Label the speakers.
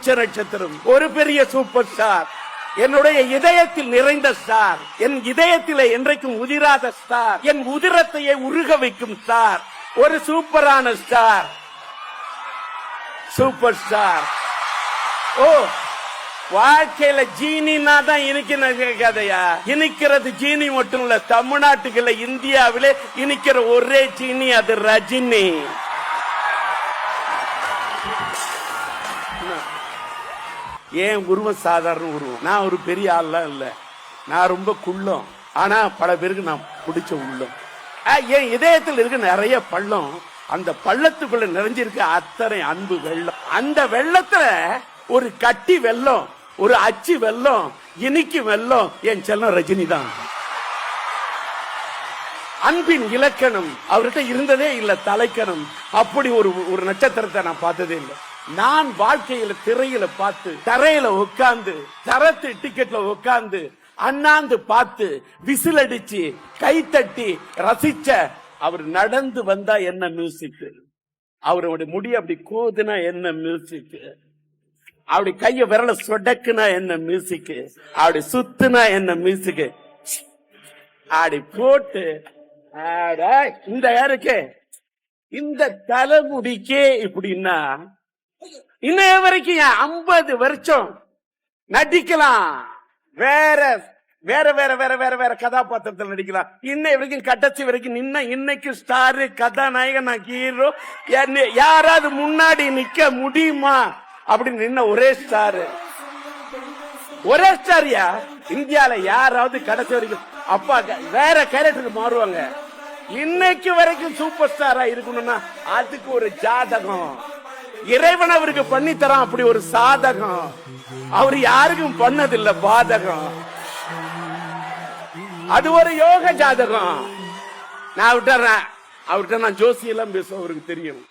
Speaker 1: உச்ச நட்சத்திரம், ஒரு பெரிய சூப்பர் ஸ்டார், என்னுடைய இதயத்தில் நிறைந்த ஸ்டார், என் இதயத்திலே என்றைக்கும் உதிராத ஸ்டார், என் உதிரத்தையே உருக வைக்கும் ஸ்டார், ஒரு சூப்பரான ஸ்டார், சூப்பர் ஸ்டார். ஓ, வாழ்க்கையில ஜீனினா தான் இனிக்கிற கதையா? இனிக்கிறது ஜீனி மட்டும் இல்ல, தமிழ்நாட்டுக்குள்ள இந்தியாவிலே இனிக்கிற ஒரே ஜீனி அது ரஜினி. ஏன் உருவம் சாதாரண உருவம், நான் ஒரு பெரிய ஆள்லாம் இல்ல, நான் ரொம்ப குள்ளம், ஆனா பல பேருக்கு நான் பிடிச்ச உள்ளம். என் இதயத்தில் இருக்க நிறைய பள்ளம், அந்த பள்ளத்துக்குள்ள நிறைஞ்சிருக்க அத்தனை அன்பு வெள்ளம். அந்த வெள்ளத்துல ஒரு கட்டி வெள்ளம், ஒரு அச்சு வெள்ளம், இனிக்கு வெள்ளம் என் செல்லம் ரஜினி தான். அன்பின் இலக்கணம் அவர்கிட்ட இருந்ததே இல்ல, தலைக்கணம். அப்படி ஒரு நட்சத்திரத்தை நான் பார்த்ததே இல்லை. நான் வாழ்க்கையில திரையில பார்த்து, தரையில உட்கார்ந்து, தரத்து டிக்கெட்ல உட்கார்ந்து, அண்ணாந்து பார்த்து, விசில் அடிச்சு, கை தட்டி ரசிச்ச அவர் நடந்து வந்தா என்ன மியூசிக், அவருடைய முடி அப்படி கோதுனா என்ன மியூசிக், அப்படி கைய விரல சொடக்குனா என்ன மியூசிக், அப்படி சுத்துனா என்ன மியூசிக், அப்படி போட்டு இந்த யாருக்கு இந்த தலைமுடிக்கே இப்படின்னா இன்னைய வரைக்கும் 50 வருஷம் நடிக்கலாம், வேற வேற வேற வேற வேற வேற கதாபாத்திரத்தில் நடிக்கலாம். இன்னைய வரைக்கும் கடைசி வரைக்கும் நின்ன இன்னைக்கு ஸ்டாரு, கதாநாயகன், ஹீரோ, யாராவது முன்னாடி நிக்க முடியுமா அப்படின்னு நின்ன ஒரே ஸ்டாரு, ஒரே ஸ்டாரியா இந்தியால யாராவது கடைசி வரைக்கும்? அப்பா வேற கேரக்டருக்கு மாறுவாங்க. இன்னைக்கு வரைக்கும் சூப்பர் ஸ்டாரா இருக்கணும்னா அதுக்கு ஒரு ஜாதகம் இறைவன் அவருக்கு பண்ணி தரான், அப்படி ஒரு சாதகம் அவர் யாருக்கும் பண்ணதில்லை, பாதகம். அது ஒரு யோக ஜாதகம். நான் விட்டுறேன், அவர்கிட்ட நான் ஜோசியெல்லாம் பேச அவருக்கு தெரியும்.